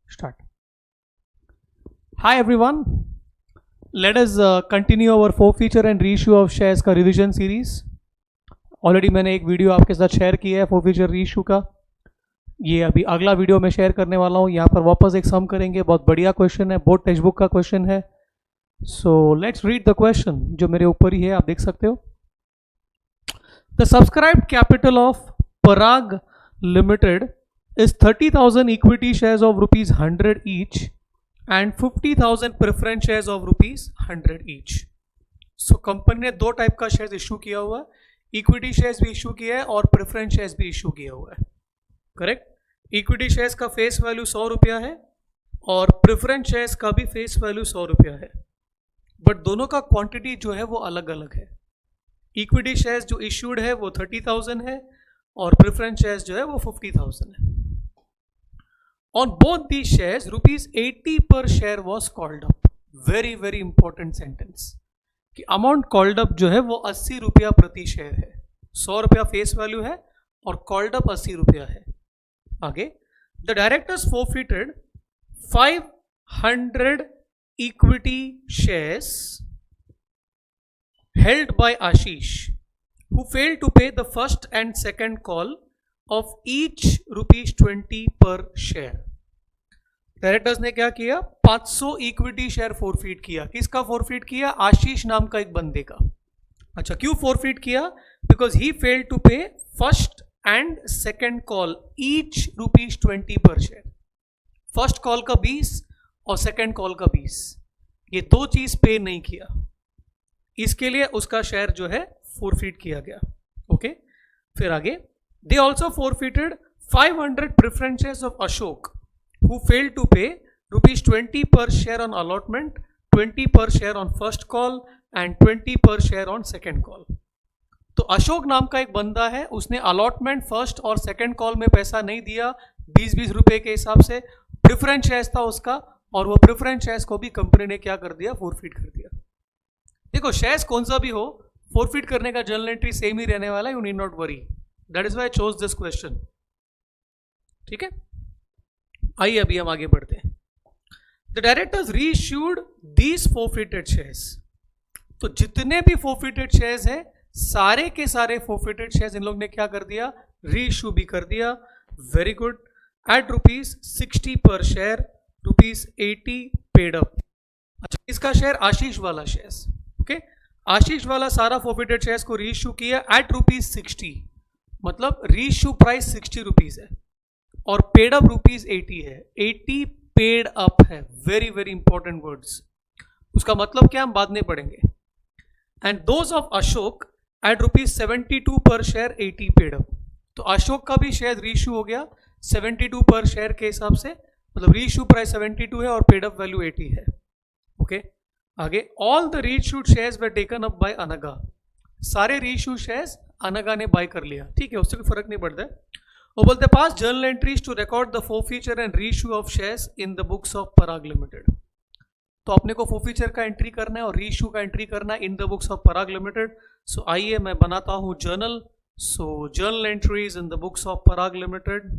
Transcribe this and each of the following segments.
Start. Hi everyone. Let us continue our forfeiture and reissue of shares का revision series. Already मैंने एक video आपके साथ share किया है forfeiture reissue का. ये अभी अगला वीडियो मैं शेयर करने वाला हूँ. यहाँ पर वापस एक सम करेंगे. बहुत बढ़िया क्वेश्चन है, बोर्ड टेक्स्ट बुक का क्वेश्चन है. So let's read the question जो मेरे ऊपर ही है, आप देख सकते हो. The subscribed capital of Parag limited is 30,000 equity shares of rupees 100 each and 50,000 preference shares of rupees 100 each. So company ने दो टाइप का शेयर्स इशू किया हुआ है. इक्विटी शेयर्स भी इशू किया है और प्रेफरेंस शेयर्स भी इशू किया हुआ है. करेक्ट. इक्विटी शेयर्स का फेस वैल्यू 100 रुपया है और प्रेफरेंस शेयर्स का भी फेस वैल्यू 100 रुपया है, बट दोनों का क्वांटिटी जो है वो अलग अलग है. इक्विटी शेयर्स जो इशूड है वो 30,000 है और प्रेफरेंस शेयर्स जो है वो 50,000 है. On both these shares, rupees 80 per share was called up. Very very important sentence. कि अमाउंट कॉल्ड अप जो है वो 80 रुपया प्रति शेयर है. 100 रुपया फेस वैल्यू है और कॉल्ड अप 80 रुपया है. आगे, the directors forfeited 500 equity shares held by Ashish, who failed to pay the first and second call of each rupees 20 per share. Directors ने क्या किया? 500 इक्विटी शेयर फोरफीट किया. किसका फोरफीट किया? आशीष नाम का एक बंदे का. अच्छा, क्यों फोरफीट किया? बिकॉज ही फेल्ड टू पे first and second call each rupees 20 पर शेयर. फर्स्ट कॉल का 20 और सेकेंड कॉल का 20, ये दो चीज पे नहीं किया. इसके लिए उसका शेयर जो है फोरफीट किया गया. ओके, फिर आगे, they also forfeited 500 preference shares of Ashok, who failed to pay rupees 20 per share on allotment, 20 per share on first call and 20 per share on second call. तो अशोक नाम का एक बंदा है, उसने अलॉटमेंट फर्स्ट और सेकंड कॉल में पैसा नहीं दिया 20-20 रुपए के हिसाब से. प्रेफरेंस शेयर्स था उसका और वो प्रेफरेंस शेयर्स को भी कंपनी ने क्या कर दिया? फोरफीट कर दिया. देखो, शेयर्स कौन सा भी हो, फोरफीट करने का जर्नल एंट्री सेम ही रहने वाला है. You need not worry. That is why I chose this question. ठीक है, आइए अभी हम आगे बढ़ते हैं. The directors reissued these forfeited shares. तो जितने भी forfeited shares हैं, सारे के सारे forfeited shares इन लोग ने क्या कर दिया? रीइश्यू भी कर दिया. Very good. एट रुपीज 60 पर शेयर, रुपीज 80 पेड अप. अच्छा, इसका शेयर आशीष वाला शेयर्स. ओके, आशीष वाला सारा forfeited शेयर्स को रीइश्यू किया एट रुपीज 60. मतलब रीइश्यू प्राइस 60 रुपीज है और पेड अप रुपीज 80 है. 80 पेड अप है. Very very important words. उसका मतलब क्या हम बाद में पढ़ेंगे. And those of Ashok at rupees 72 per share, 80 paid up. तो अशोक का भी शेयर रीइश्यू हो गया 72 पर शेयर के हिसाब से. मतलब रीइश्यू प्राइस 72 है और पेड अप वैल्यू 80 है. ओके, आगे, all the reissued shares were taken up by अनगा. सारे रीइश्यू शेयर्स अनगा ने बाय कर लिया. ठीक है, उससे कोई फर्क नहीं पड़ता है. वो बोलते pass journal entries to record the forfeiture and reissue of shares in the books of Parag limited. तो अपने को फोरफीचर का एंट्री करना है और रीइश्यू का एंट्री करना है in the books of Parag limited. So आइए मैं बनाता हूं journal. So journal entries in the books of Parag limited.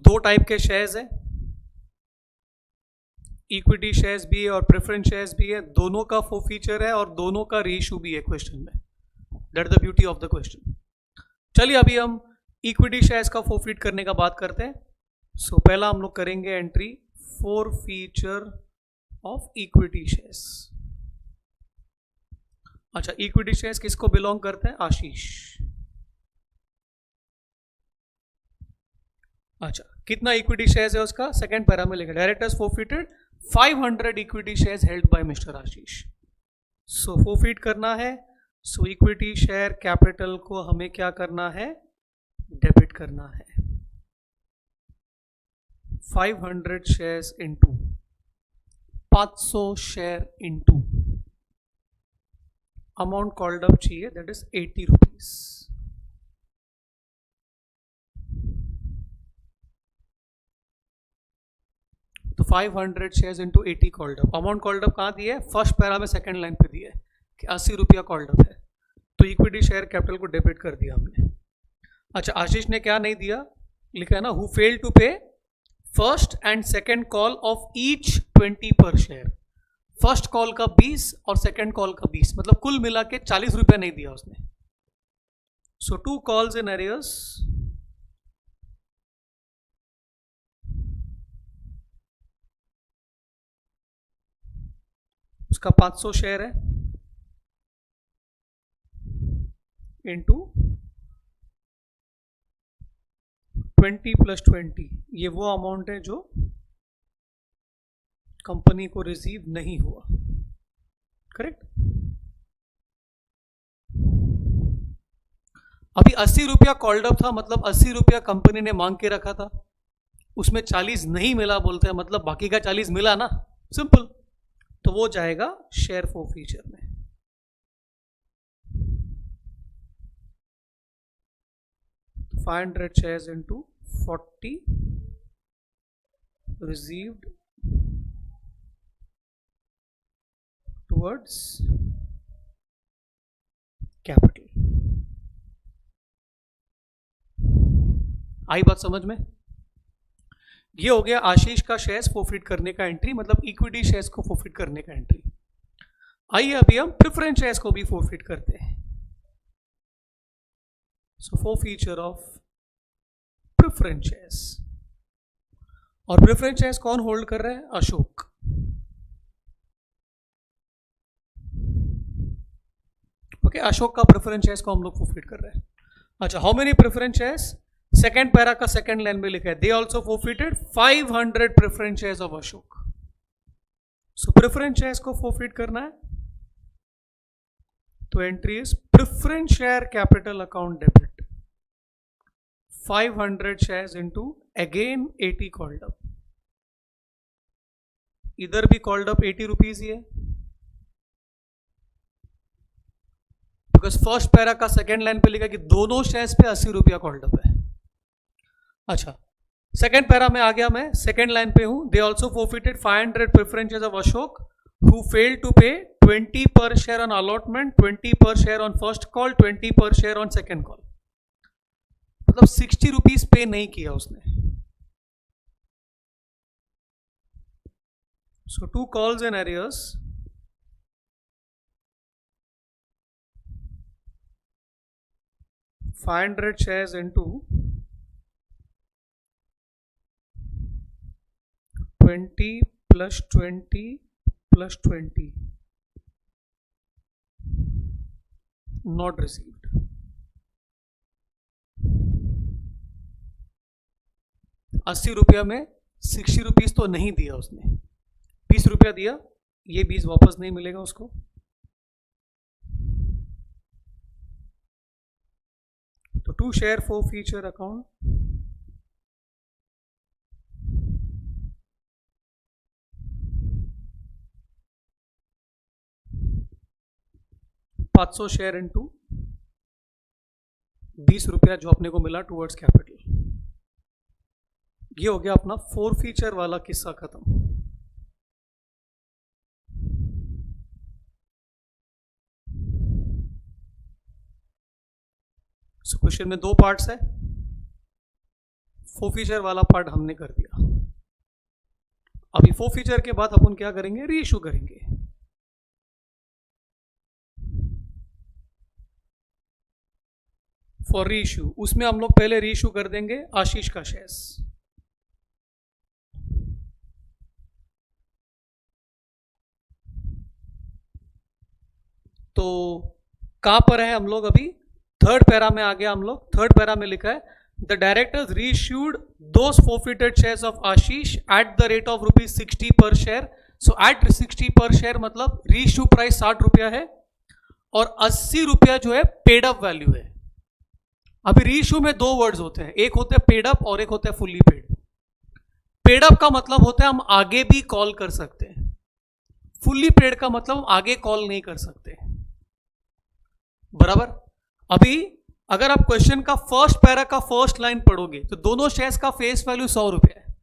दो टाइप के शेयर्स हैं, इक्विटी शेयर्स भी है और प्रेफरेंस शेयर्स भी है. दोनों का फोरफीचर है और दोनों का रीइश्यू भी है क्वेश्चन में. That the beauty of the question. चलिए अभी हम इक्विटी शेयर्स का फोरफीट करने का बात करते हैं. सो पहला हम लोग करेंगे entry forfeiture of equity shares. अच्छा, इक्विटी शेयर्स किसको बिलोंग करते हैं? आशीष. अच्छा, कितना इक्विटी शेयर्स है उसका? सेकंड पैरा में लिखा, directors forfeited 500 equity shares held by mister Ashish. So forfeit करना है. सो इक्विटी शेयर कैपिटल को हमें क्या करना है? डेबिट करना है. 500 shares into 500 share into amount called up चाहिए, दैट इज 80 रुपीज। तो 500 shares into 80 called up. Amount called up कहाँ दिया है? फर्स्ट पैरा में सेकंड लाइन पे दिया है कि 80 रुपया कॉल्ड अप है, तो इक्विटी शेयर कैपिटल को डेबिट कर दिया हमने। अच्छा, आशीष ने क्या नहीं दिया, लिखा है ना, हु फेल टू पे first and second call of each 20 पर शेयर। फर्स्ट कॉल का 20 और सेकंड कॉल का 20, मतलब कुल मिला के 40 रुपया नहीं दिया उसने। सो 2 कॉल्स इन एरियर्स, उसका 500 शेयर है इंटू 20 + 20, ये वो अमाउंट है जो कंपनी को रिसीव नहीं हुआ, करेक्ट। अभी 80 रुपया कॉल्ड अप था, मतलब 80 रुपया कंपनी ने मांग के रखा था, उसमें 40 नहीं मिला बोलते हैं, मतलब बाकी का 40 मिला ना, सिंपल। तो वो जाएगा शेयर फॉर फ्यूचर में। तो 500 shares into 40 received towards capital. आई बात समझ में? ये हो गया आशीष का शेयर्स फोरफिट करने का एंट्री, मतलब इक्विटी शेयर्स को फोरफिट करने का एंट्री। आइए अभी हम प्रेफरेंस शेयर्स को भी फोरफिट करते हैं। सो फोरफीचर ऑफ प्रेफरेंस शेयर्स। और प्रेफरेंस शेयर्स कौन होल्ड कर रहा है? अशोक। ओके, अशोक का प्रेफरेंस शेयर्स को हम लोग फोरफिट कर रहे हैं। अच्छा, how many preference shares? Second para का सेकेंड लाइन में लिखा है, दे also forfeited 500 preference shares of Ashok. So preference shares को फोरफिट करना है, तो entry is preference share capital account debit 500 shares into again 80 called up. इधर भी कॉल्ड अप 80 रुपीज ही है, बिकॉज फर्स्ट पैरा का सेकेंड लाइन पे लिखा कि दोनों शेयर्स पे 80 रुपया कॉल्ड अप है। अच्छा, सेकेंड पैरा में आ गया, मैं सेकेंड लाइन पे हूं। They also forfeited 500 preference shares of Ashok who failed to pay 20 पर शेयर ऑन अलॉटमेंट, 20 पर शेयर ऑन फर्स्ट कॉल, 20 पर शेयर ऑन सेकेंड कॉल, मतलब 60 रुपीज पे नहीं किया उसने। सो 2 calls in arrears, $500 shares into 20 + 20 + 20 not received। ₹80 में 60 रुपीज तो नहीं दिया उसने, 20 रुपया दिया, ये 20 वापस नहीं मिलेगा उसको। तो 2 share forfeiture account, $500 share into 20 रुपया जो अपने को मिला टुवर्ड्स कैपिटल। ये हो गया अपना फोरफीचर वाला किस्सा खत्म। सो क्वेश्चन में 2 पार्ट्स है, फोरफीचर वाला पार्ट हमने कर दिया। अभी फोरफीचर के बाद अपन क्या करेंगे? रीइश्यू करेंगे। फॉर रीइश्यू, उसमें हम लोग पहले रीइश्यू कर देंगे आशीष का शेयर्स। तो कहां पर है हम लोग? अभी थर्ड पैरा में आ गया हम लोग। थर्ड पैरा में लिखा है the directors reissued those forfeited shares of Ashish at the rate of ₹60 पर शेयर। सो एट 60 पर शेयर मतलब रीइश्यू प्राइस 60 रुपया है और 80 रुपया जो है पेड अप वैल्यू है। अभी रीइश्यू में 2 वर्ड्स होते हैं, एक होता है पेड अप और एक होता है फुल्ली पेड। पेड अप का मतलब होता है हम आगे भी कॉल कर सकते हैं, फुल्ली पेड का मतलब हम आगे कॉल नहीं कर सकते। बराबर। अभी अगर आप क्वेश्चन का फर्स्ट पैरा का फर्स्ट लाइन पढ़ोगे तो दोनों शेयर्स का फेस वैल्यू 100 रुपया है।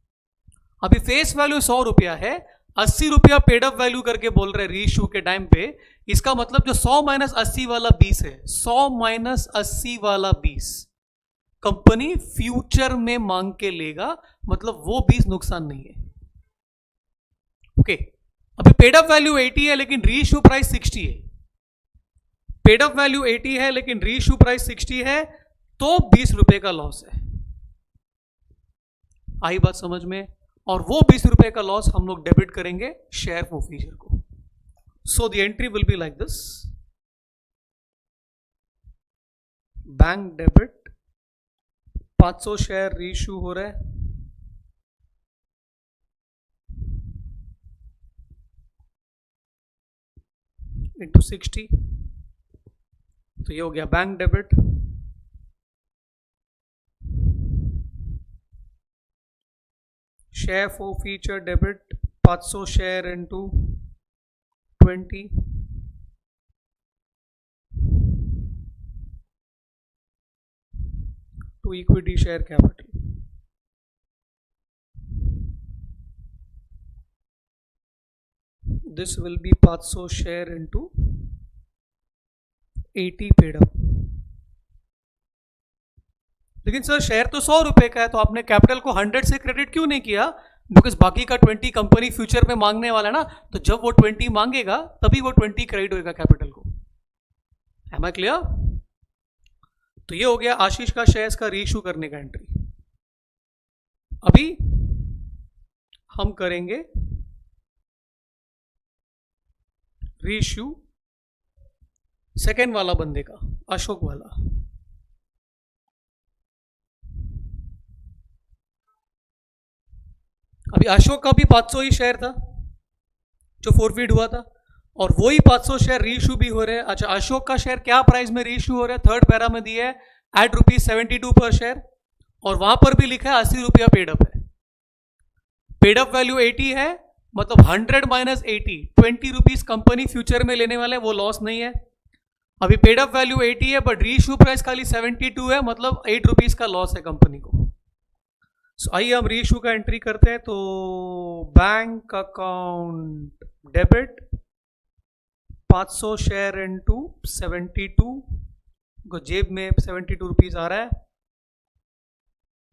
अभी फेस वैल्यू 100 रुपया है, 80 रुपया पेड अप वैल्यू करके बोल रहे रीइश्यू के टाइम पे। इसका मतलब जो 100 माइनस 80 वाला 20 है, 100 माइनस 80 वाला 20 कंपनी फ्यूचर में मांग के लेगा, मतलब वो 20 नुकसान नहीं है। ओके, अभी पेड अप वैल्यू 80 है लेकिन रीइश्यू प्राइस 60 है। पेड अप वैल्यू 80 है लेकिन रीइश्यू प्राइस 60 है, तो 20 रुपए का लॉस है। आई बात समझ में? और वो 20 रुपए का लॉस हम लोग डेबिट करेंगे शेयर फोरफीचर को। So the entry will be like this, bank debit 500 share reissue हो रहा है, इंटू 60, तो ये हो गया bank debit. Share forfeiture debit 500 share into 20, to equity share capital. This will be 500 share into 80 paid up. लेकिन sir share तो 100 रुपए का है, तो आपने कैपिटल को 100 से क्रेडिट क्यों नहीं किया? बिकॉज बाकी का 20 कंपनी फ्यूचर में मांगने वाला ना, तो जब वो 20 मांगेगा तभी वो 20 क्रेडिट होगा कैपिटल को। Am I clear? तो ये हो गया आशीष का शेयर्स का रीइश्यू करने का एंट्री। अभी हम करेंगे रीइश्यू सेकेंड वाला बंदे का, अशोक वाला। अभी अशोक का भी 500 ही शेयर था जो फोरफीड हुआ था, और वही 500 शेयर रीइश्यू भी हो रहे हैं। अच्छा, अशोक का शेयर क्या प्राइस में रीइश्यू हो रहा है? थर्ड पैरा में दिया है एट ₹72 पर शेयर, और वहां पर भी लिखा है 80 रुपया पेड अप है। पेड अप वैल्यू 80 है, मतलब 100 माइनस 80, 20 रुपीज कंपनी फ्यूचर में लेने वाले, वो लॉस नहीं है। अभी पेड अप वैल्यू 80 है बट रीइश्यू प्राइस खाली 72 है, मतलब 8 रुपीज का लॉस है कंपनी को। सो आइए हम रीइश्यू का एंट्री करते हैं। तो bank account debit 500 share into 72, को जेब में 72 रुपीज आ रहा है।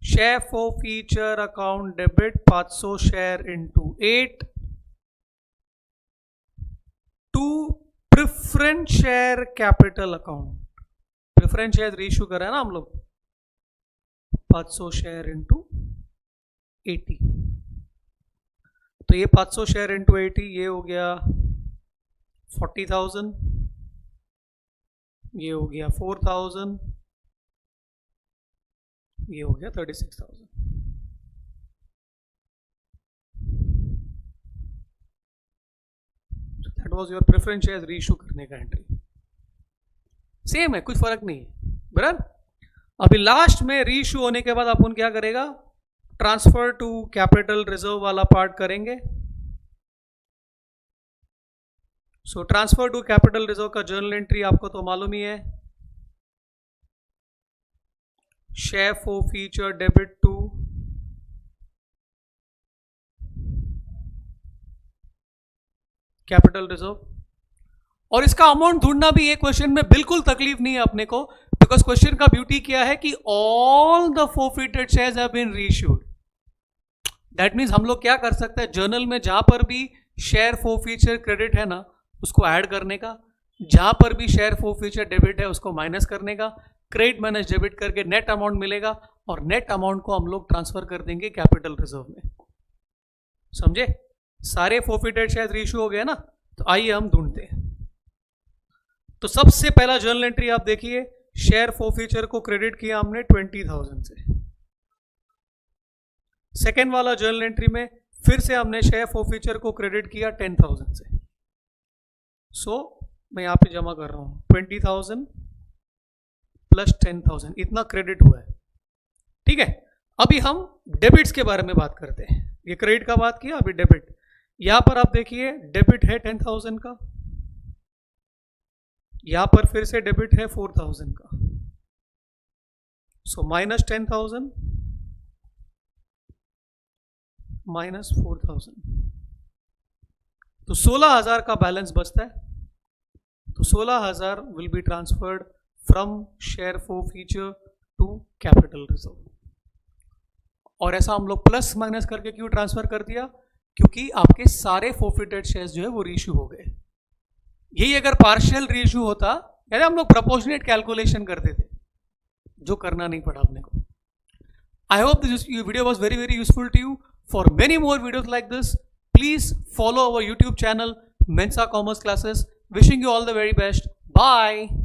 Share forfeiture account debit 500 share into 8, to preference share capital account. Preference share reissue कर रहे हैं ना हम लोग, 500 शेयर इंटू 80, तो ये 500 शेयर इंटू 80, ये हो गया 40,000, ये हो गया 4,000, ये हो गया 36,000। That was your preference share reissue करने का एंट्री। सेम है, कुछ फर्क नहीं है, बराबर। अभी लास्ट में रीइश्यू होने के बाद अपन क्या करेगा? ट्रांसफर टू कैपिटल रिजर्व वाला पार्ट करेंगे। So transfer to capital reserve का जर्नल एंट्री आपको तो मालूम ही है, share forfeiture debit to capital reserve. और इसका अमाउंट ढूंढना भी ये क्वेश्चन में बिल्कुल तकलीफ नहीं है अपने को, बिकॉज क्वेश्चन का ब्यूटी क्या है कि all the forfeited shares have been reissued. That means हम लोग क्या कर सकते हैं, जर्नल में जहां पर भी शेयर फोरफीचर क्रेडिट है ना, उसको ऐड करने का, जहां पर भी शेयर फोरफीचर डेबिट है उसको माइनस करने का, क्रेडिट माइनस डेबिट करके नेट अमाउंट मिलेगा, और नेट अमाउंट को हम लोग ट्रांसफर कर देंगे कैपिटल रिजर्व में। समझे? सारे फोरफीटेड शेयर रीइश्यू हो गए ना, तो आइए हम ढूंढते हैं। तो सबसे पहला जर्नल एंट्री आप देखिए, शेयर फोरफीचर को क्रेडिट किया हमने 20,000 से। सेकेंड वाला जर्नल एंट्री में फिर से हमने शेयर फोरफीचर को क्रेडिट किया 10,000 से। सो मैं यहां पे जमा कर रहा हूं 20,000 प्लस 10,000, इतना क्रेडिट हुआ है। ठीक है, अभी हम डेबिट्स के बारे में बात करते हैं। ये क्रेडिट का बात किया, अभी डेबिट। यहां पर आप देखिए डेबिट है 10,000 का, यहां पर फिर से डेबिट है 4000 का, सो माइनस 10,000 माइनस 4000, तो 16,000 का बैलेंस बचता है। तो 16,000 will be transferred from share forfeiture to capital reserve. और ऐसा हम लोग प्लस माइनस करके क्यों ट्रांसफर कर दिया? क्योंकि आपके सारे फोर्फिटेड शेयर्स जो है वो रीइश्यू हो गए। यही अगर पार्शियल रीइश्यू होता, यानी हम लोग प्रोपोर्शनेट कैलकुलेशन करते थे, जो करना नहीं पड़ा अपने को। I hope this video was very very useful to you. For many more videos like this, please follow our YouTube channel Mensa Commerce Classes. Wishing you all the very best. Bye.